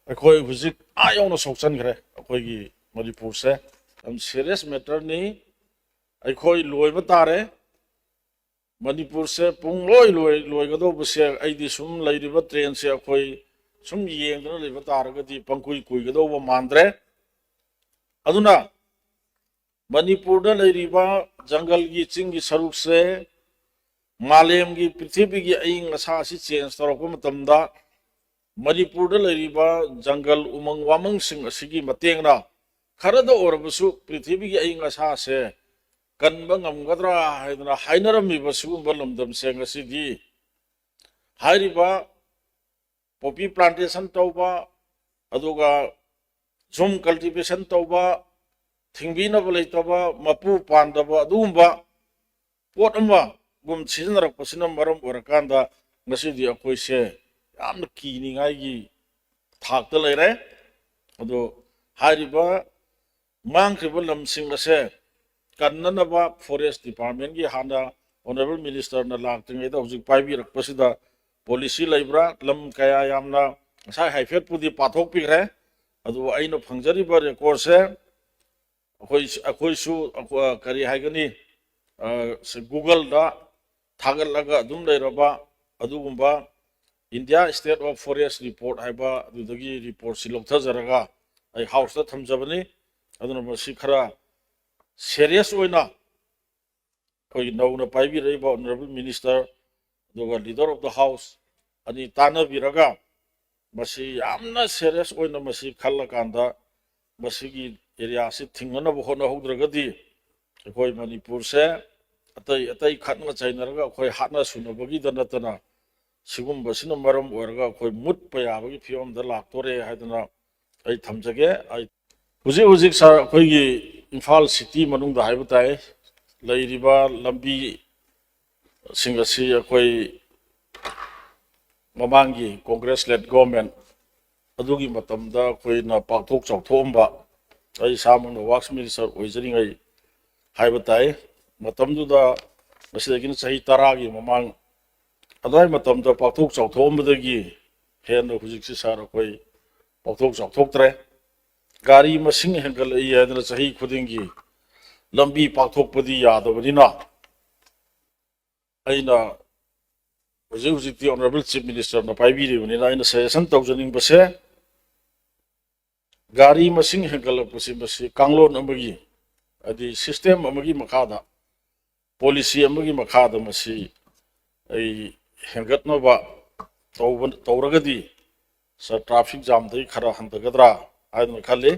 ꯑꯩꯈꯣꯏ ꯍꯧꯖꯤꯛ ꯌꯧꯅ ꯁꯣꯛꯆꯟꯈ꯭ꯔꯦ ꯑꯩꯈꯣꯏꯒꯤ ꯃꯅꯤꯄꯨꯔꯁꯦ ꯌꯥꯝ ꯁꯤꯔꯤꯌꯁ ꯃꯦꯇꯔꯅꯤ ꯑꯩꯈꯣꯏ ꯂꯣꯏꯕ ꯇꯥꯔꯦ ꯃꯅꯤꯄꯨꯔꯁꯦ ꯄꯨꯡꯂꯣꯏ ꯂꯣꯏꯒꯗꯧꯕꯁꯦ ꯑꯩꯗꯤ ꯁꯨꯝ ꯂꯩꯔꯤꯕ ꯇ꯭ꯔꯦꯟꯁꯦ ꯑꯩꯈꯣꯏ ꯁꯨꯝ ꯌꯦꯡꯗꯨꯅ ꯂꯩꯕ ꯇꯥꯔꯒꯗꯤ ꯄꯪꯀꯨꯏ ꯀꯨꯏꯒꯗꯧꯕ ꯃꯥꯟꯗ꯭ꯔꯦ ꯑꯗꯨꯅ ꯃꯅꯤꯄꯨꯔꯗ ꯂꯩꯔꯤꯕ ꯖꯪꯒꯜꯒꯤ ꯆꯤꯡꯒꯤ ꯁꯔꯨꯛꯁꯦ ꯃꯥꯂꯦꯝꯒꯤ ꯄ꯭ꯔꯤꯊꯤꯕꯤꯒꯤ ꯑꯏꯪ ꯑꯁꯥ ꯑꯁꯤ ꯆꯦꯟꯖ ꯇꯧꯔꯛꯄ ꯃꯇꯝꯗ ꯃꯅꯤꯄꯨꯔꯗ ꯂꯩꯔꯤꯕ ꯖꯪꯒꯜ ꯎꯃꯪ ꯋꯥꯃꯪꯁꯤꯡ ꯑꯁꯤꯒꯤ ꯃꯇꯦꯡꯅ ꯈꯔꯗ ꯑꯣꯏꯔꯕꯁꯨ ꯄ꯭ꯔꯤꯊꯤꯕꯤꯒꯤ ꯑꯏꯪ ꯑꯁꯥꯁꯦ ꯀꯟꯕ ꯉꯝꯒꯗ꯭ꯔꯥ ꯍꯥꯏꯗꯅ ꯍꯥꯏꯅꯔꯝꯃꯤꯕ ꯁꯤꯒꯨꯝꯕ ꯂꯝꯗꯝꯁꯦ ꯉꯁꯤꯗꯤ ꯍꯥꯏꯔꯤꯕ ꯄꯣꯄꯤ ꯄ꯭ꯂꯥꯟꯇꯦꯁꯟ ꯇꯧꯕ ꯑꯗꯨꯒ ꯖꯨꯝ ꯀꯜꯇꯤꯚꯦꯁꯟ ꯇꯧꯕ ꯊꯤꯡꯕꯤꯅꯕ ꯂꯩꯇꯕ ꯃꯄꯨ ꯄꯥꯟꯗꯕ ꯑꯗꯨꯒꯨꯝꯕ ꯄꯣꯠ ꯑꯃꯒꯨꯝ ꯁꯤꯖꯤꯟꯅꯔꯛꯄꯁꯤꯅ ꯃꯔꯝ ꯑꯣꯏꯔꯀꯥꯟꯗ ꯉꯁꯤꯗꯤ ꯑꯩꯈꯣꯏꯁꯦ ꯌꯥꯝꯅ ꯀꯤꯅꯤꯡꯉꯥꯏꯒꯤ ꯊꯥꯛꯇ ꯂꯩꯔꯦ ꯑꯗꯣ ꯍꯥꯏꯔꯤꯕ ꯃꯥꯡꯈ꯭ꯔꯤꯕ ꯂꯝꯁꯤꯡ ꯑꯁꯦ ꯀꯟꯅꯅꯕ ꯐꯣꯔꯦꯁ ꯗꯤꯄꯥꯔꯠꯃꯦꯟꯒꯤ ꯍꯥꯟꯅ ꯑꯣꯅꯔꯦꯕꯜ ꯃꯤꯅꯤꯁꯇꯔꯅ ꯂꯥꯛꯇ꯭ꯔꯤꯉꯩꯗ ꯍꯧꯖꯤꯛ ꯄꯥꯏꯕꯤꯔꯛꯄꯁꯤꯗ ꯄꯣꯂꯤꯁꯤ ꯂꯩꯕ꯭ꯔꯥ ꯂꯝ ꯀꯌꯥ ꯌꯥꯝꯅ ꯉꯁꯥꯏ ꯍꯥꯏꯐꯦꯠꯄꯨꯗꯤ ꯄꯥꯊꯣꯛꯄꯤꯈ꯭ꯔꯦ ꯑꯗꯨꯕꯨ ꯑꯩꯅ ꯐꯪꯖꯔꯤꯕ ꯔꯦꯀꯣꯔꯠꯁꯦ ꯑꯩꯈꯣꯏꯁꯨ ꯀꯔꯤ ꯍꯥꯏꯒꯅꯤ ꯒꯨꯒꯜꯗ ꯊꯥꯒꯠꯂꯒ ꯑꯗꯨꯝ ꯂꯩꯔꯕ ꯑꯗꯨꯒꯨꯝꯕ India state of forest report ꯍꯥꯏꯕ ꯑꯗꯨꯗꯒꯤ ꯔꯤꯄꯣꯔꯠꯁꯤ ꯂꯧꯊꯖꯔꯒ ꯑꯩ ꯍꯥꯎꯁꯇ ꯊꯝꯖꯕꯅꯤ ꯑꯗꯨꯅ ꯃꯁꯤ ꯈꯔ ꯁꯦꯔꯤꯌꯁ ꯑꯣꯏꯅ ꯑꯩꯈꯣꯏꯒꯤ ꯅꯧꯅ ꯄꯥꯏꯕꯤꯔꯛꯏꯕ ꯑꯣꯅꯔꯦꯕꯜ ꯃꯤꯅꯤꯁꯇꯔ ꯑꯗꯨꯒ ꯂꯤꯗꯔ ꯑꯣꯐ ꯗ ꯍꯥꯎꯁ ꯑꯅꯤ ꯇꯥꯟꯅꯕꯤꯔꯒ ꯃꯁꯤ ꯌꯥꯝꯅ ꯁꯦꯔꯤꯌꯁ ꯑꯣꯏꯅ ꯃꯁꯤ ꯈꯜꯂꯀꯥꯟꯗ ꯃꯁꯤꯒꯤ ꯑꯦꯔꯤꯌꯥꯁꯤ ꯊꯤꯡꯅꯅꯕ ꯍꯣꯠꯅꯍꯧꯗ꯭ꯔꯒꯗꯤ ꯑꯩꯈꯣꯏ ꯃꯅꯤꯄꯨꯔꯁꯦ ꯑꯇꯩ ꯈꯠꯅ ꯆꯩꯅꯔꯒ ꯑꯩꯈꯣꯏ ꯍꯥꯠꯅ ꯁꯨꯅꯕꯒꯤꯗ ꯅꯠꯇꯅ ꯁꯤꯒꯨꯝꯕꯁꯤꯅ ꯃꯔꯝ ꯑꯣꯏꯔꯒ ꯑꯩꯈꯣꯏ ꯃꯨꯠꯄ ꯌꯥꯕꯒꯤ ꯐꯤꯕꯝꯗ ꯂꯥꯛꯇꯣꯔꯦ ꯍꯥꯏꯗꯅ ꯑꯩ ꯊꯝꯖꯒꯦ ꯍꯧꯖꯤꯛ ꯁꯥꯔ ꯑꯩꯈꯣꯏꯒꯤ ꯏꯝꯐꯥꯜ ꯁꯤꯇꯤ ꯃꯅꯨꯡꯗ ꯍꯥꯏꯕ ꯇꯥꯏ ꯂꯩꯔꯤꯕ ꯂꯝꯕꯤꯁꯤꯡ ꯑꯁꯤ ꯑꯩꯈꯣꯏ ꯃꯃꯥꯡꯒꯤ ꯀꯣꯡꯒ꯭ꯔꯦꯁ ꯂꯦꯠ ꯒꯣꯚꯔꯟꯃꯦꯟꯠ ꯑꯗꯨꯒꯤ ꯃꯇꯝꯗ ꯑꯩꯈꯣꯏꯅ ꯄꯥꯛꯊꯣꯛ ꯆꯥꯎꯊꯣꯛꯑꯝꯕ ꯑꯩ ꯏꯁꯥꯃꯛꯅ ꯋꯥꯛꯁ ꯃꯤꯅꯤꯁꯇꯔ ꯑꯣꯏꯖꯔꯤꯉꯩ ꯍꯥꯏꯕ ꯇꯥꯏ ꯃꯇꯝꯗꯨꯗ ꯃꯁꯤꯗꯒꯤꯅ ꯆꯍꯤ 10ꯒꯤ ꯃꯃꯥꯡ ꯑꯗꯨꯋꯥꯏ ꯃꯇꯝꯗ ꯄꯥꯛꯊꯣꯛ ꯆꯥꯎꯊꯣꯛꯑꯝꯕꯗꯒꯤ ꯍꯦꯟꯅ ꯍꯧꯖꯤꯛꯁꯤ ꯁꯥꯔ ꯑꯩꯈꯣꯏ ꯄꯥꯛꯊꯣꯛ ꯆꯥꯎꯊꯣꯛꯇ꯭ꯔꯦ ꯒꯥꯔꯤ ꯃꯁꯤꯡ ꯍꯦꯟꯒꯠꯂꯛꯏ ꯍꯥꯏꯗꯅ ꯆꯍꯤ ꯈꯨꯗꯤꯡꯒꯤ ꯂꯝꯕꯤ ꯄꯥꯛꯊꯣꯛꯄꯗꯤ ꯌꯥꯗꯕꯅꯤꯅ ꯑꯩꯅ ꯍꯧꯖꯤꯛꯇꯤ ꯑꯣꯅꯔꯦꯕꯜ ꯆꯤꯐ ꯃꯤꯅꯤꯁꯇꯔꯅ ꯄꯥꯏꯕꯤꯔꯤꯕꯅꯤꯅ ꯑꯩꯅ ꯁꯖꯦꯁꯟ ꯇꯧꯖꯅꯤꯡꯕꯁꯦ ꯒꯥꯔꯤ ꯃꯁꯤꯡ ꯍꯦꯟꯒꯠꯂꯛꯄꯁꯤ ꯃꯁꯤ ꯀꯥꯡꯂꯣꯟ ꯑꯃꯒꯤ ꯍꯥꯏꯗꯤ ꯁꯤꯁꯇꯦꯝ ꯑꯃꯒꯤ ꯃꯈꯥꯗ ꯄꯣꯂꯤꯁꯤ ꯑꯃꯒꯤ ꯃꯈꯥꯗ ꯃꯁꯤ ꯑꯩ ꯍꯦꯟꯒꯠꯅꯕ ꯇꯧꯔꯒꯗꯤ ꯁꯥꯔ ꯇ꯭ꯔꯥꯐꯤꯛ ꯖꯥꯝꯗꯒꯤ ꯈꯔ ꯍꯟꯊꯒꯗ꯭ꯔꯥ ꯍꯥꯏꯗꯅ ꯈꯜꯂꯤ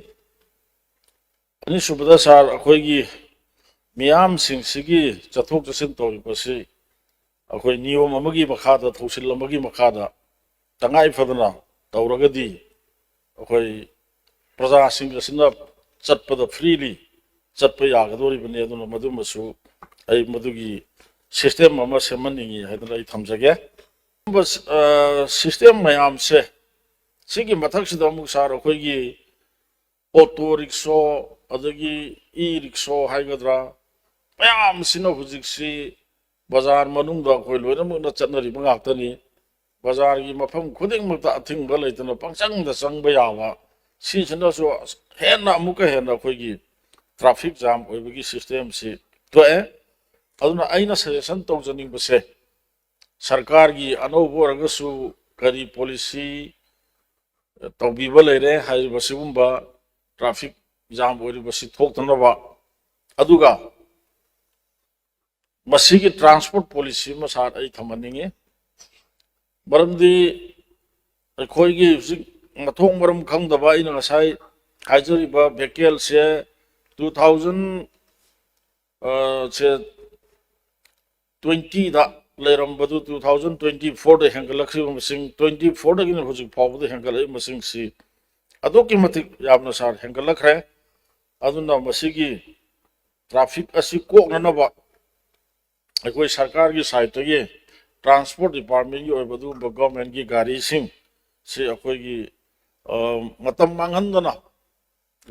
ꯑꯅꯤꯁꯨꯕꯗ ꯁꯥꯔ ꯑꯩꯈꯣꯏꯒꯤ ꯃꯤꯌꯥꯝꯁꯤꯡꯁꯤꯒꯤ ꯆꯠꯊꯣꯛ ꯆꯠꯁꯤꯟ ꯇꯧꯔꯤꯕꯁꯤ ꯑꯩꯈꯣই ꯅꯤꯌꯣꯝ ꯑꯃꯒꯤ ꯃꯈꯥꯗ ꯊꯧꯁꯤꯜ ꯑꯃꯒꯤ ꯃꯈꯥꯗ ꯇꯉꯥꯏ ꯐꯗꯅ ꯇꯧꯔꯒꯗꯤ ꯑꯩꯈꯣꯏ ꯄ꯭ꯔꯖꯥꯁꯤꯡ ꯑꯁꯤꯅ ꯆꯠꯄꯗ ꯐ꯭ꯔꯤꯂꯤ ꯆꯠꯄ ꯌꯥꯒꯗꯧꯔꯤꯕꯅꯤ ꯑꯗꯨꯅ ꯃꯗꯨꯃꯁꯨ ꯑꯩ ꯃꯗꯨꯒꯤ ꯁꯤꯁꯇꯦꯝ ꯑꯃ ꯁꯦꯝꯍꯟꯅꯤꯡꯉꯤ ꯍꯥꯏꯗꯅ ꯑꯩ ꯊꯝꯖꯒꯦ ꯁꯤꯁꯇꯦꯝ ꯃꯌꯥꯝꯁꯦ ꯁꯤꯒꯤ ꯃꯊꯛꯁꯤꯗ ꯑꯃꯨꯛ ꯁꯥꯔ ꯑꯩꯈꯣꯏꯒꯤ ꯑꯣꯇꯣ ꯔꯤꯛꯁꯣ ꯑꯗꯒꯤ ꯏ ꯔꯤꯛꯁꯣ ꯍꯥꯏꯒꯗ꯭ꯔꯥ ꯃꯌꯥꯝꯁꯤꯅ ꯍꯧꯖꯤꯛꯁꯤ ꯕꯖꯥꯔ ꯃꯅꯨꯡꯗ ꯑꯩꯈꯣꯏ ꯂꯣꯏꯅꯃꯛꯅ ꯆꯠꯅꯔꯤꯕ ꯉꯥꯛꯇꯅꯤ ꯕꯖꯥꯔꯒꯤ ꯃꯐꯝ ꯈꯨꯗꯤꯡꯃꯛꯇ ꯑꯊꯤꯡꯕ ꯂꯩꯇꯅ ꯄꯪꯆꯪꯗ ꯆꯪꯕ ꯌꯥꯕ ꯁꯤꯁꯤꯅꯁꯨ ꯍꯦꯟꯅ ꯑꯃꯨꯛꯀ ꯍꯦꯟꯅ ꯑꯩꯈꯣꯏꯒꯤ ꯇ꯭ꯔꯥꯐꯤꯛ ꯖꯥꯝ ꯑꯣꯏꯕꯒꯤ ꯁꯤꯁꯇꯦꯝꯁꯤ ꯊꯣꯛꯑꯦ ꯑꯗꯨꯅ ꯑꯩꯅ ꯁꯖꯦꯁꯟ ꯇꯧꯖꯅꯤꯡꯕꯁꯦ ꯁꯔꯀꯥꯔꯒꯤ ꯑꯅꯧꯕ ꯑꯣꯏꯔꯒꯁꯨ ꯀꯔꯤ ꯄꯣꯂꯤꯁꯤ ꯇꯧꯕꯤꯕ ꯂꯩꯔꯦ ꯍꯥꯏꯔꯤꯕ ꯁꯤꯒꯨꯝꯕ ꯇ꯭ꯔꯥꯐꯤꯛ ꯖꯥꯝ ꯑꯣꯏꯔꯤꯕꯁꯤ ꯊꯣꯛꯇꯅꯕ ꯑꯗꯨꯒ ꯃꯁꯤꯒꯤ ꯇ꯭ꯔꯥꯟꯁꯄꯣꯔꯠ ꯄꯣꯂꯤꯁꯤ ꯑꯃ ꯁꯥꯔ ꯑꯩ ꯊꯝꯍꯟꯅꯤꯡꯉꯤ ꯃꯔꯝꯗꯤ ꯑꯩꯈꯣꯏꯒꯤ ꯍꯧꯖꯤꯛ ꯃꯊꯣꯡ ꯃꯔꯝ ꯈꯪꯗꯕ ꯑꯩꯅ ꯉꯁꯥꯏ ꯍꯥꯏꯖꯔꯤꯕ ꯚꯦꯍꯤꯀꯜꯁꯦ 2020ꯗ ꯂꯩꯔꯝꯕꯗꯨ 2024ꯗ ꯍꯦꯟꯒꯠꯂꯛꯈꯤꯕ ꯃꯁꯤꯡ 24ꯗꯒꯤꯅ ꯍꯧꯖꯤꯛ ꯐꯥꯎꯕꯗ ꯍꯦꯟꯒꯠꯂꯛꯏꯕ ꯃꯁꯤꯡꯁꯤ ꯑꯗꯨꯛꯀꯤ ꯃꯇꯤꯛ ꯌꯥꯝꯅ ꯁꯥꯔ ꯍꯦꯟꯒꯠꯂꯛꯈ꯭ꯔꯦ ꯑꯗꯨꯅ ꯃꯁꯤꯒꯤ ꯇ꯭ꯔꯥꯐꯤꯛ ꯑꯁꯤ ꯀꯣꯛꯅꯅꯕ ꯑꯩꯈꯣꯏ ꯁꯔꯀꯥꯔꯒꯤ ꯁꯥꯏꯠꯇꯒꯤ ꯇ꯭ꯔꯥꯟꯁꯄꯣꯔꯠ ꯗꯤꯄꯥꯔꯠꯃꯦꯟꯒꯤ ꯑꯣꯏꯕ ꯑꯗꯨꯒꯨꯝꯕ ꯒꯚꯔꯟꯃꯦꯟꯠꯒꯤ ꯒꯥꯔꯤꯁꯤꯡ ꯁꯤ ꯑꯩꯈꯣꯏꯒꯤ ꯃꯇꯝ ꯃꯥꯡꯍꯟꯗꯅ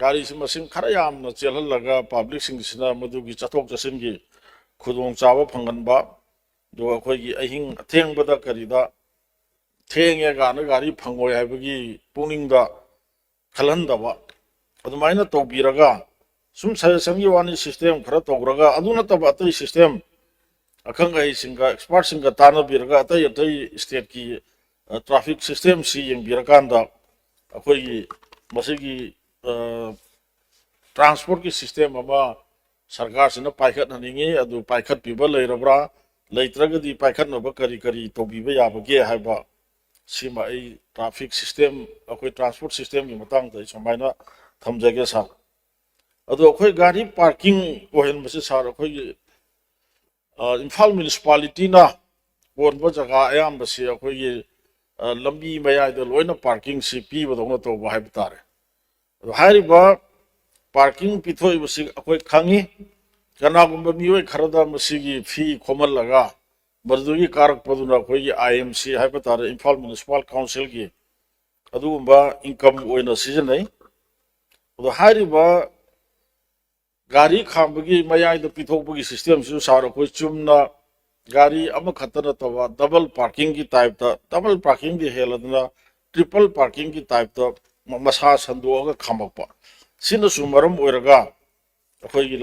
ꯒꯥꯔꯤꯁꯤ ꯃꯁꯤꯡ ꯈꯔ ꯌꯥꯝꯅ ꯆꯦꯜꯍꯜꯂꯒ ꯄꯥꯕ꯭ꯂꯤꯛꯁꯤꯡꯁꯤꯅ ꯃꯗꯨꯒꯤ ꯆꯠꯊꯣꯛ ꯆꯠꯁꯤꯟꯒꯤ ꯈꯨꯗꯣꯡꯆꯥꯕ ꯐꯪꯍꯟꯕ ꯑꯗꯨꯒ ꯑꯩꯈꯣꯏꯒꯤ ꯑꯍꯤꯡ ꯑꯊꯦꯡꯕꯗ ꯀꯔꯤꯗ ꯊꯦꯡꯉꯦ ꯀꯥꯟꯗ ꯒꯥꯔꯤ ꯐꯪꯉꯣꯏ ꯍꯥꯏꯕꯒꯤ ꯄꯨꯛꯅꯤꯡꯗ ꯈꯜꯍꯟꯗꯕ ꯑꯗꯨꯃꯥꯏꯅ ꯇꯧꯕꯤꯔꯒ ꯁꯨꯝ ꯁꯖꯦꯁꯟꯒꯤ ꯋꯥꯅꯤ ꯁꯤꯁꯇꯦꯝ ꯈꯔ ꯇꯧꯔꯒ ꯑꯗꯨ ꯅꯠꯇꯕ ꯑꯇꯩ ꯁꯤꯁꯇꯦꯝ ꯑꯈꯪ ꯑꯍꯩꯁꯤꯡꯒ ꯑꯦꯛꯁꯄꯥꯔꯠꯁꯤꯡꯒ ꯇꯥꯟꯅꯕꯤꯔꯒ ꯑꯇꯩ ꯑꯇꯩ ꯁ꯭ꯇꯦꯠꯀꯤ ꯇ꯭ꯔꯥꯐꯤꯛ ꯁꯤꯁꯇꯦꯝꯁꯤ ꯌꯦꯡꯕꯤꯔꯀꯥꯟꯗ ꯑꯩꯈꯣꯏꯒꯤ ꯃꯁꯤꯒꯤ ꯇ꯭ꯔꯥꯟꯁꯄꯣꯔꯠꯀꯤ ꯁꯤꯁꯇꯦꯝ ꯑꯃ ꯁꯔꯀꯥꯔꯁꯤꯅ ꯄꯥꯏꯈꯠꯍꯟꯅꯤꯡꯉꯤ ꯑꯗꯨ ꯄꯥꯏꯈꯠꯄꯤꯕ ꯂꯩꯔꯕ꯭ꯔꯥ ꯂꯩꯇ꯭ꯔꯒꯗꯤ ꯄꯥꯏꯈꯠꯅꯕ ꯀꯔꯤ ꯀꯔꯤ ꯇꯧꯕꯤꯕ ꯌꯥꯕꯒꯦ ꯍꯥꯏꯕ ꯁꯤꯃ ꯑꯩ ꯇ꯭ꯔꯥꯐꯤꯛ ꯁꯤꯁꯇꯦꯝ ꯑꯩꯈꯣꯏ ꯇ꯭ꯔꯥꯟꯁꯄꯣꯔꯠ ꯁꯤꯁꯇꯦꯝꯒꯤ ꯃꯇꯥꯡꯗ ꯑꯩ ꯁꯨꯃꯥꯏꯅ ꯊꯝꯖꯒꯦ ꯁꯥꯔ ꯑꯗꯣ ꯑꯩꯈꯣꯏ ꯒꯥꯔꯤ ꯄꯥꯔꯀꯤꯡ ꯑꯣꯏꯍꯟꯕꯁꯤ ꯁꯥꯔ ꯑꯩꯈꯣꯏꯒꯤ ꯏꯝꯐꯥꯜ ꯃ꯭ꯌꯨꯅꯤꯁꯤꯄꯥꯂꯤꯇꯤꯅ ꯀꯣꯟꯕ ꯖꯒꯥ ꯑꯌꯥꯝꯕꯁꯤ ꯑꯩꯈꯣꯏꯒꯤ ꯂꯝꯕꯤ ꯃꯌꯥꯏꯗ ꯂꯣꯏꯅ ꯄꯥꯔꯀꯤꯡꯁꯤ ꯄꯤꯕꯗꯧꯅ ꯇꯧꯕ ꯍꯥꯏꯕ ꯇꯥꯔꯦ ꯑꯗꯣ ꯍꯥꯏꯔꯤꯕ ꯄꯥꯔꯀꯤꯡ ꯄꯤꯊꯣꯛꯏꯕꯁꯤ ꯑꯩꯈꯣꯏ ꯈꯪꯉꯤ ꯀꯅꯥꯒꯨꯝꯕ ꯃꯤꯑꯣꯏ ꯈꯔꯗ ꯃꯁꯤꯒꯤ ꯐꯤ ꯈꯣꯝꯍꯜꯂꯒ ꯃꯗꯨꯗꯒꯤ ꯀꯥꯔꯛꯄꯗꯨꯅ ꯑꯩꯈꯣꯏꯒꯤ IMC ꯍꯥꯏꯕ ꯇꯥꯔꯦ ꯏꯝꯐꯥꯜ ꯃ꯭ꯌꯨꯅꯤꯁꯤꯄꯥꯜ ꯀꯥꯎꯟꯁꯤꯜꯒꯤ ꯑꯗꯨꯒꯨꯝꯕ ꯏꯟꯀꯝ ꯑꯣꯏꯅ ꯁꯤꯖꯤꯟꯅꯩ ꯑꯗꯣ ꯍꯥꯏꯔꯤꯕ ꯒꯥꯔꯤ ꯈꯥꯝꯕꯒꯤ ꯃꯌꯥꯏꯗ ꯄꯤꯊꯣꯛꯄꯒꯤ ꯁꯤꯁꯇꯦꯝꯁꯤꯁꯨ ꯁꯥꯔ ꯑꯩꯈꯣꯏ ꯆꯨꯝꯅ ꯒꯥꯔꯤ ꯑꯃꯈꯛꯇ ꯅꯠꯇꯕ ꯗꯕꯜ ꯄꯥꯔꯀꯤꯡꯒꯤ ꯇꯥꯏꯞꯇ ꯗꯕꯜ ꯄꯥꯔꯀꯤꯡꯒꯤ ꯍꯦꯜꯂꯗꯨꯅ ꯇ꯭ꯔꯤꯄꯜ ꯄꯥꯔꯀꯤꯡꯒꯤ ꯇꯥꯏꯞꯇ ꯃꯁꯥ ꯁꯟꯗꯣꯛꯑꯒ ꯈꯥꯝꯃꯛꯄ ꯁꯤꯅꯁꯨ ꯃꯔꯝ ꯑꯣꯏꯔꯒ ꯑꯩꯈꯣꯏꯒꯤ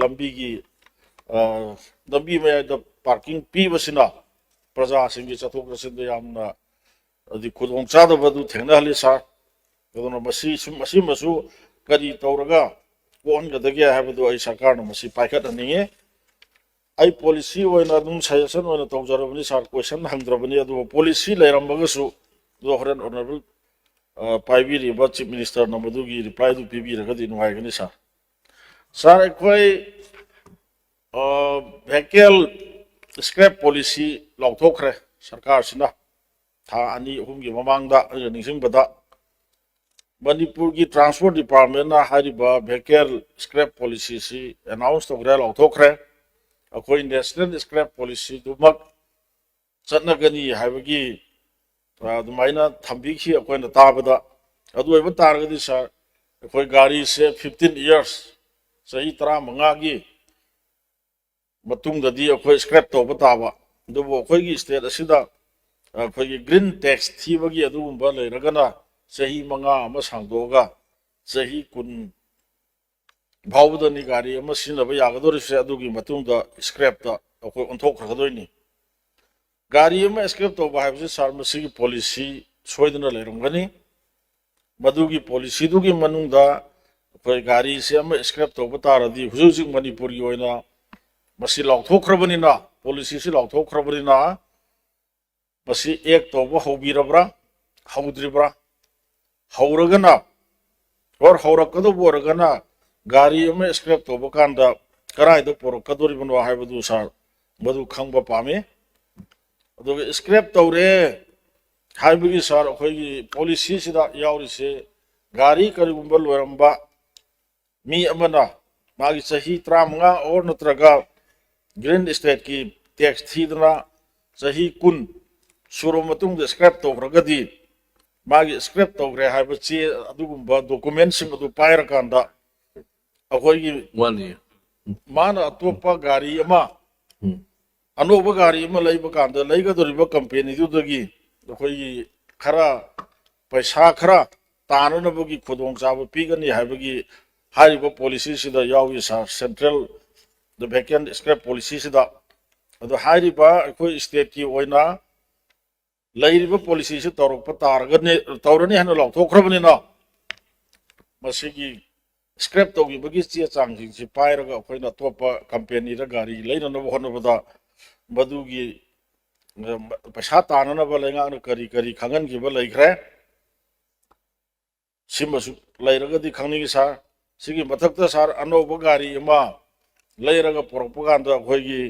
ꯂꯝꯕꯤ ꯃꯌꯥꯏꯗ ꯄꯥꯔꯀꯤꯡ ꯄꯤꯕꯁꯤꯅ ꯄ꯭ꯔꯖꯥꯁꯤꯡꯒꯤ ꯆꯠꯊꯣꯛ ꯆꯠꯁꯤꯟꯗ ꯌꯥꯝꯅ ꯈꯨꯗꯣꯡꯆꯥꯗꯕꯗꯨ ꯊꯦꯡꯅꯍꯜꯂꯤ ꯁꯥꯔ ꯑꯗꯨꯅ ꯃꯁꯤꯃꯁꯨ ꯀꯔꯤ ꯇꯧꯔꯒ ꯀꯣꯛꯍꯟꯒꯗꯒꯦ ꯍꯥꯏꯕꯗꯨ ꯑꯩ ꯁꯔꯀꯥꯔꯅ ꯃꯁꯤ ꯄꯥꯏꯈꯠꯍꯟꯅꯤꯡꯉꯤ ꯑꯩ ꯄꯣꯂꯤꯁꯤ ꯑꯣꯏꯅ ꯑꯗꯨꯝ ꯁꯖꯦꯁꯟ ꯑꯣꯏꯅ ꯇꯧꯖꯔꯕꯅꯤ ꯁꯥꯔ ꯀꯣꯏꯁꯟ ꯍꯪꯗ꯭ꯔꯕꯅꯤ ꯑꯗꯨꯕꯨ ꯄꯣꯂꯤꯁꯤ ꯂꯩꯔꯝꯃꯒꯁꯨ ꯑꯗꯨ ꯍꯣꯔꯦꯟ ꯑꯣꯅꯔꯦꯕꯜ ꯄꯥꯏꯕꯤꯔꯤꯕ ꯆꯤꯐ ꯃꯤꯅꯤꯁꯇꯔꯅ ꯃꯗꯨꯒꯤ ꯔꯤꯄ꯭ꯂꯥꯏꯗꯨ ꯄꯤꯕꯤꯔꯒꯗꯤ ꯅꯨꯡꯉꯥꯏꯒꯅꯤ ꯁꯥꯔ ꯁꯥꯔ ꯑꯩꯈꯣꯏ ꯚꯦꯍꯤꯀꯦꯜ ꯁ꯭ꯀ꯭ꯔꯦꯞ ꯄꯣꯂꯤꯁꯤ ꯂꯥꯎꯊꯣꯛꯈ꯭ꯔꯦ ꯁꯔꯀꯥꯔꯁꯤꯅ ꯊꯥ 2-3ꯒꯤ ꯃꯃꯥꯡꯗ ꯑꯩꯅ ꯅꯤꯡꯁꯤꯡꯕꯗ ꯃꯅꯤꯄꯨꯔꯒꯤ ꯇ꯭ꯔꯥꯟꯁꯄꯣꯔꯠ ꯗꯤꯄꯥꯔꯠꯃꯦꯟꯅ ꯍꯥꯏꯔꯤꯕ ꯚꯦꯍꯤꯀꯦꯜ ꯁ꯭ꯀ꯭ꯔꯦꯞ ꯄꯣꯂꯤꯁꯤꯁꯤ ꯑꯦꯅꯥꯎꯟꯁ ꯇꯧꯈ꯭ꯔꯦ ꯂꯥꯎꯊꯣꯛꯈ꯭ꯔꯦ ꯑꯩꯈꯣꯏ ꯅꯦꯁꯅꯦꯜ ꯁ꯭ꯀ꯭ꯔꯦꯞ ꯄꯣꯂꯤꯁꯤꯗꯨꯃꯛ ꯆꯠꯅꯒꯅꯤ ꯍꯥꯏꯕꯒꯤ ꯑꯗꯨꯃꯥꯏꯅ ꯊꯝꯕꯤꯈꯤ ꯑꯩꯈꯣꯏꯅ ꯇꯥꯕꯗ ꯑꯗꯨ ꯑꯣꯏꯕ ꯇꯥꯔꯒꯗꯤ ꯁꯥꯔ ꯑꯩꯈꯣꯏ ꯒꯥꯔꯤꯁꯦ 15 years ꯆꯍꯤ 15ꯒꯤ ꯃꯇꯨꯡꯗꯗꯤ ꯑꯩꯈꯣꯏ ꯁ꯭ꯀ꯭ꯔꯦꯞ ꯇꯧꯕ ꯇꯥꯕ ꯑꯗꯨꯕꯨ ꯑꯩꯈꯣꯏꯒꯤ ꯁ꯭ꯇꯦꯠ ꯑꯁꯤꯗ ꯑꯩꯈꯣꯏꯒꯤ ꯒ꯭ꯔꯤꯟ ꯇꯦꯛꯁ ꯊꯤꯕꯒꯤ ꯑꯗꯨꯒꯨꯝꯕ ꯂꯩꯔꯒꯅ ꯆꯍꯤ 5 ꯑꯃ ꯁꯥꯡꯗꯣꯛꯑꯒ ꯆꯍꯤ 10 ꯐꯥꯎꯕꯗꯅꯤ ꯒꯥꯔꯤ ꯑꯃ ꯁꯤꯖꯤꯟꯅꯕ ꯌꯥꯒꯗꯧꯔꯤꯕꯁꯦ ꯑꯗꯨꯒꯤ ꯃꯇꯨꯡꯗ ꯁ꯭ꯀ꯭ꯔꯦꯞꯇ ꯑꯩꯈꯣꯏ ꯑꯣꯟꯊꯣꯛꯈ꯭ꯔꯒꯗꯣꯏꯅꯤ ꯒꯥꯔꯤ ꯑꯃ ꯁ꯭ꯀ꯭ꯔꯦꯞ ꯇꯧꯕ ꯍꯥꯏꯕꯁꯤ ꯁꯥꯔ ꯃꯁꯤꯒꯤ ꯄꯣꯂꯤꯁꯤ ꯁꯣꯏꯗꯅ ꯂꯩꯔꯝꯒꯅꯤ ꯃꯗꯨꯒꯤ ꯄꯣꯂꯤꯁꯤꯗꯨꯒꯤ ꯃꯅꯨꯡꯗ ꯑꯩꯈꯣꯏ ꯒꯥꯔꯤꯁꯦ ꯑꯃ ꯁ꯭ꯀ꯭ꯔꯦꯞ ꯇꯧꯕ ꯇꯥꯔꯗꯤ ꯍꯧꯖꯤꯛ ꯍꯧꯖꯤꯛ ꯃꯅꯤꯄꯨꯔꯒꯤ ꯑꯣꯏꯅ ꯃꯁꯤ ꯂꯥꯎꯊꯣꯛꯈ꯭ꯔꯕꯅꯤꯅ ꯄꯣꯂꯤꯁꯤꯁꯤ ꯂꯥꯎꯊꯣꯛꯈ꯭ꯔꯕꯅꯤꯅ ꯃꯁꯤ ꯑꯦꯛ ꯇꯧꯕ ꯍꯧꯕꯤꯔꯕ꯭ꯔꯥ ꯍꯧꯗ꯭ꯔꯤꯕ꯭ꯔꯥ ꯍꯧꯔꯒꯅ ꯍꯧꯔꯛꯀꯗꯧꯕ ꯑꯣꯏꯔꯒꯅ ꯒꯥꯔꯤ ꯑꯃ ꯁ꯭ꯀ꯭ꯔꯦꯞ ꯇꯧꯕ ꯀꯥꯟꯗ ꯀꯗꯥꯏꯗ ꯄꯣꯔꯛꯀꯗꯧꯔꯤꯕꯅꯣ ꯍꯥꯏꯕꯗꯨ ꯁꯥꯔ ꯃꯗꯨ ꯈꯪꯕ ꯄꯥꯝꯃꯤ ꯑꯗꯨꯒ ꯁ꯭ꯀ꯭ꯔꯦꯞ ꯇꯧꯔꯦ ꯍꯥꯏꯕꯒꯤ ꯁꯥꯔ ꯑꯩꯈꯣꯏꯒꯤ ꯄꯣꯂꯤꯁꯤꯁꯤꯗ ꯌꯥꯎꯔꯤꯁꯦ ꯒꯥꯔꯤ ꯀꯔꯤꯒꯨꯝꯕ ꯂꯣꯏꯔꯝꯕ ꯃꯤ ꯑꯃꯅ ꯃꯥꯒꯤ ꯆꯍꯤ 15 ꯑꯣꯔ ꯅꯠꯇ꯭ꯔꯒ ꯒ꯭ꯔꯤꯟ ꯏꯁꯇꯦꯠꯀꯤ ꯇꯦꯛꯁ ꯊꯤꯗꯅ ꯆꯍꯤ 10 ꯁꯨꯔꯕ ꯃꯇꯨꯡꯗ ꯁ꯭ꯀ꯭ꯔꯦꯞ ꯇꯧꯈ꯭ꯔꯒꯗꯤ ꯃꯥꯒꯤ ꯁ꯭ꯀ꯭ꯔꯦꯞ ꯇꯧꯈ꯭ꯔꯦ ꯍꯥꯏꯕ ꯆꯦ ꯑꯗꯨꯒꯨꯝꯕ ꯗꯣꯀꯨꯃꯦꯟꯁꯤꯡ ꯑꯗꯨ ꯄꯥꯏꯔꯀꯥꯟꯗ ꯑꯩꯈꯣꯏꯒꯤ ꯃꯥꯅ ꯑꯇꯣꯞꯄ ꯒꯥꯔꯤ ꯑꯃ ꯑꯅꯧꯕ ꯒꯥꯔꯤ ꯑꯃ ꯂꯩꯕ ꯀꯥꯟꯗ ꯂꯩꯒꯗꯧꯔꯤꯕ ꯀꯝꯄꯦꯅꯤꯗꯨꯗꯒꯤ ꯑꯩꯈꯣꯏꯒꯤ ꯈꯔ ꯄꯩꯁꯥ ꯈꯔ ꯇꯥꯅꯅꯕꯒꯤ ꯈꯨꯗꯣꯡꯆꯥꯕ ꯄꯤꯒꯅꯤ ꯍꯥꯏꯕꯒꯤ ꯍꯥꯏꯔꯤꯕ ꯄꯣꯂꯤꯁꯤꯁꯤꯗ ꯌꯥꯎꯏ ꯁꯥꯔ ꯁꯦꯟꯇ꯭ꯔꯦꯜ ꯚꯦꯍꯤꯀꯦꯜ ꯁ꯭ꯀ꯭ꯔꯦꯞ ꯄꯣꯂꯤꯁꯤꯁꯤꯗ ꯑꯗꯣ ꯍꯥꯏꯔꯤꯕ ꯑꯩꯈꯣꯏ ꯁ꯭ꯇꯦꯠꯀꯤ ꯑꯣꯏꯅ ꯂꯩꯔꯤꯕ ꯄꯣꯂꯤꯁꯤꯁꯤ ꯇꯧꯔꯅꯤ ꯍꯥꯏꯅ ꯂꯥꯎꯊꯣꯛꯈ꯭ꯔꯕꯅꯤꯅ ꯃꯁꯤꯒꯤ ꯁ꯭ꯀ꯭ꯔꯦꯞ ꯇꯧꯈꯤꯕꯒꯤ ꯆꯦ ꯆꯥꯡꯁꯤꯡꯁꯤ ꯄꯥꯏꯔꯒ ꯑꯩꯈꯣꯏꯅ ꯑꯇꯣꯞꯄ ꯀꯝꯄꯦꯅꯤꯗ ꯒꯥꯔꯤ ꯂꯩꯅꯅꯕ ꯍꯣꯠꯅꯕꯗ ꯃꯗꯨꯒꯤ ꯄꯩꯁꯥ ꯇꯥꯅꯅꯕ ꯂꯩꯉꯥꯛꯅ ꯀꯔꯤ ꯀꯔꯤ ꯈꯪꯍꯟꯈꯤꯕ ꯂꯩꯈ꯭ꯔꯦ ꯁꯤꯃꯁꯨ ꯂꯩꯔꯒꯗꯤ ꯈꯪꯅꯤꯡꯉꯤ ꯁꯥꯔ ꯁꯤꯒꯤ ꯃꯊꯛꯇ ꯁꯥꯔ ꯑꯅꯧꯕ ꯒꯥꯔꯤ ꯑꯃ ꯂꯩꯔꯒ ꯄꯨꯔꯛꯄ ꯀꯥꯟꯗ ꯑꯩꯈꯣꯏꯒꯤ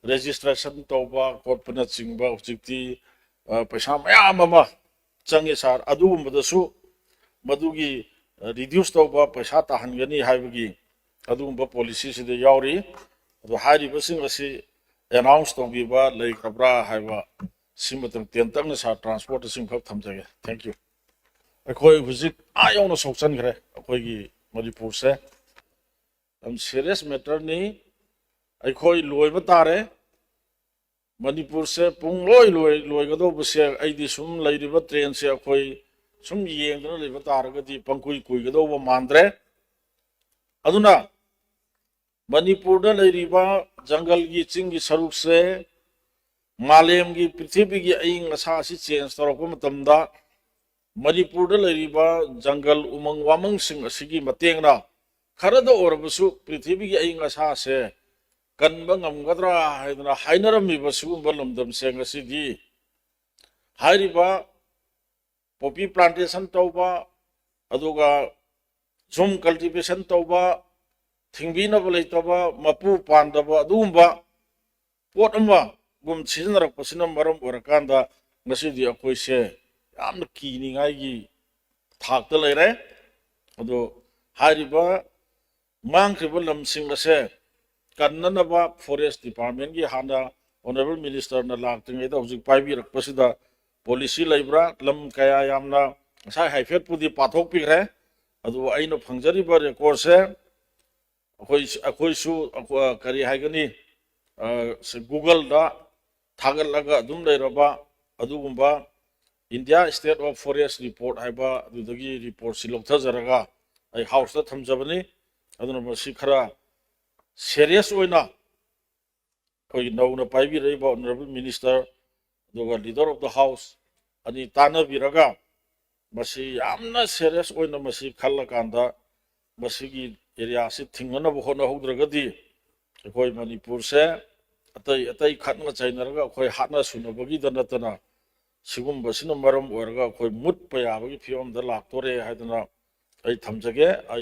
ꯔꯦꯖꯤꯁꯇ꯭ꯔꯦꯁꯟ ꯇꯧꯕ ꯈꯣꯠꯄꯅꯆꯤꯡꯕ ꯍꯧꯖꯤꯛꯇꯤ ꯄꯩꯁꯥ ꯃꯌꯥꯝ ꯑꯃ ꯆꯪꯉꯦ ꯁꯥꯔ ꯑꯗꯨꯒꯨꯝꯕꯗꯁꯨ ꯃꯗꯨꯒꯤ ꯔꯤꯗ꯭ꯌꯨꯁ ꯇꯧꯕ ꯄꯩꯁꯥ ꯇꯥꯍꯟꯒꯅꯤ ꯍꯥꯏꯕꯒꯤ ꯑꯗꯨꯒꯨꯝꯕ ꯄꯣꯂꯤꯁꯤꯁꯤꯗ ꯌꯥꯎꯔꯤ ꯑꯗꯣ ꯍꯥꯏꯔꯤꯕꯁꯤꯡ ꯑꯁꯤ ꯑꯦꯅꯥꯎꯟꯁ ꯇꯧꯕꯤꯕ ꯂꯩꯈ꯭ꯔꯕ꯭ꯔꯥ ꯍꯥꯏꯕ ꯁꯤꯃꯇꯪ ꯇꯦꯟꯇꯛꯅ ꯁꯥꯔ ꯇ꯭ꯔꯥꯟꯁꯄꯣꯔꯠꯇꯁꯤꯡꯈꯛ ꯊꯝꯖꯒꯦ ꯊꯦꯡꯛ ꯌꯨ ꯑꯩꯈꯣꯏ ꯍꯧꯖꯤꯛ ꯌꯧꯅ ꯁꯣꯛꯆꯟꯈ꯭ꯔꯦ ꯑꯩꯈꯣꯏꯒꯤ ꯃꯅꯤꯄꯨꯔꯁꯦ ꯌꯥꯝ ꯁꯦꯔꯤꯌꯁ ꯃꯦꯇꯔꯅꯤ ꯑꯩꯈꯣꯏ ꯂꯣꯏꯕ ꯇꯥꯔꯦ ꯃꯅꯤꯄꯨꯔꯁꯦ ꯄꯨꯡꯂꯣꯏ ꯂꯣꯏꯒꯗꯧꯕꯁꯦ ꯑꯩꯗꯤ ꯁꯨꯝ ꯂꯩꯔꯤꯕ ꯇ꯭ꯔꯦꯟꯁꯦ ꯑꯩꯈꯣꯏ sum yeng dana leba taragadi pangkui kuigado mandre aduna Manipur da leiriba jungle gi ching gi saruk se malem gi prithvi gi aing asa si change torok matamda Manipur da leiriba jungle umang wamang sing asigi mateng na khara da orabusu prithvi gi aing asa se kanba ngamgadra haidna hainaram mi basu balamdam se ngasi di hairiba poppy plantation tauba aduga zoom cultivation tauba ꯊꯤꯡꯕꯤꯅꯕ ꯂꯩꯇꯕ ꯃꯄꯨ ꯄꯥꯟꯗꯕ ꯑꯗꯨꯒꯨꯝꯕ ꯄꯣꯠ ꯑꯃ ꯒꯨꯝ ꯁꯤꯖꯤꯟꯅꯔꯛꯄꯁꯤꯅ ꯃꯔꯝ ꯑꯣꯏꯔꯀꯥꯟꯗ ꯉꯁꯤꯗꯤ ꯑꯩꯈꯣꯏꯁꯦ ꯌꯥꯝꯅ ꯀꯤꯅꯤꯡꯉꯥꯏꯒꯤ ꯊꯥꯛꯇ ꯂꯩꯔꯦ ꯑꯗꯣ ꯍꯥꯏꯔꯤꯕ ꯃꯥꯡꯈ꯭ꯔꯤꯕ ꯂꯝꯁꯤꯡ ꯑꯁꯦ ꯀꯟꯅꯅꯕ ꯐꯣꯔꯦꯁ ꯗꯤꯄꯥꯔꯠꯃꯦꯟꯒꯤ ꯍꯥꯟꯅ ꯑꯣꯅꯔꯦꯕꯜ ꯃꯤꯅꯤꯁꯇꯔꯅ ꯂꯥꯛꯇ꯭ꯔꯤꯉꯩꯗ ꯍꯧꯖꯤꯛ ꯄꯥꯏꯕꯤꯔꯛꯄꯁꯤꯗ ꯄꯣꯂꯤꯁꯤ ꯂꯩꯕ꯭ꯔꯥ ꯂꯝ ꯀꯌꯥ ꯌꯥꯝꯅ ꯉꯁꯥꯏ ꯍꯥꯏꯐꯦꯠꯄꯨꯗꯤ ꯄꯥꯊꯣꯛꯄꯤꯈ꯭ꯔꯦ ꯑꯗꯨꯕꯨ ꯑꯩꯅ ꯐꯪꯖꯔꯤꯕ ꯔꯦꯀꯣꯔꯗꯁꯦ ꯑꯩꯈꯣꯏꯁꯨ ꯀꯔꯤ ꯍꯥꯏꯒꯅꯤ ꯒꯨꯒꯜꯗ ꯊꯥꯒꯠꯂꯒ ꯑꯗꯨꯝ ꯂꯩꯔꯕ ꯑꯗꯨꯒꯨꯝꯕ India state of forest report ꯍꯥꯏꯕ ꯑꯗꯨꯗꯒꯤ ꯔꯤꯄꯣꯔꯠꯁꯤ ꯂꯧꯊꯖꯔꯒ ꯑꯩ ꯍꯥꯎꯁꯇ ꯊꯝꯖꯕꯅꯤ ꯑꯗꯨꯅ ꯃꯁꯤ ꯈꯔ ꯁꯦꯔꯤꯌꯁ ꯑꯣꯏꯅ ꯑꯩꯈꯣꯏꯒꯤ ꯅꯧꯅ ꯄꯥꯏꯕꯤꯔꯛꯏꯕ ꯑꯣꯅꯔꯦꯕꯜ ꯃꯤꯅꯤꯁꯇꯔ ꯑꯗꯨꯒ ꯂꯤꯗꯔ ꯑꯣꯐ ꯗ ꯍꯥꯎꯁ ꯑꯅꯤ ꯇꯥꯟꯅꯕꯤꯔꯒ ꯃꯁꯤ ꯌꯥꯝꯅ ꯁꯦꯔꯤꯌꯁ ꯑꯣꯏꯅ ꯃꯁꯤ ꯈꯜꯂꯀꯥꯟꯗ ꯃꯁꯤꯒꯤ ꯑꯦꯔꯤꯌꯥꯁꯤ ꯊꯤꯡꯅꯅꯕ ꯍꯣꯠꯅꯍꯧꯗ꯭ꯔꯒꯗꯤ ꯑꯩꯈꯣꯏ ꯃꯅꯤꯄꯨꯔꯁꯦ ꯑꯇꯩ ꯑꯇꯩ ꯈꯠꯅ ꯆꯩꯅꯔꯒ ꯑꯩꯈꯣꯏ ꯍꯥꯠꯅ ꯁꯨꯅꯕꯒꯤꯗ ꯅꯠꯇꯅ ꯁꯤꯒꯨꯝꯕꯁꯤꯅ ꯃꯔꯝ ꯑꯣꯏꯔꯒ ꯑꯩꯈꯣꯏ ꯃꯨꯠꯄ ꯌꯥꯕꯒꯤ ꯐꯤꯕꯝꯗ ꯂꯥꯛꯇꯣꯔꯦ ꯍꯥꯏꯗꯅ ꯑꯩ ꯊꯝꯖꯒꯦ ꯑꯩ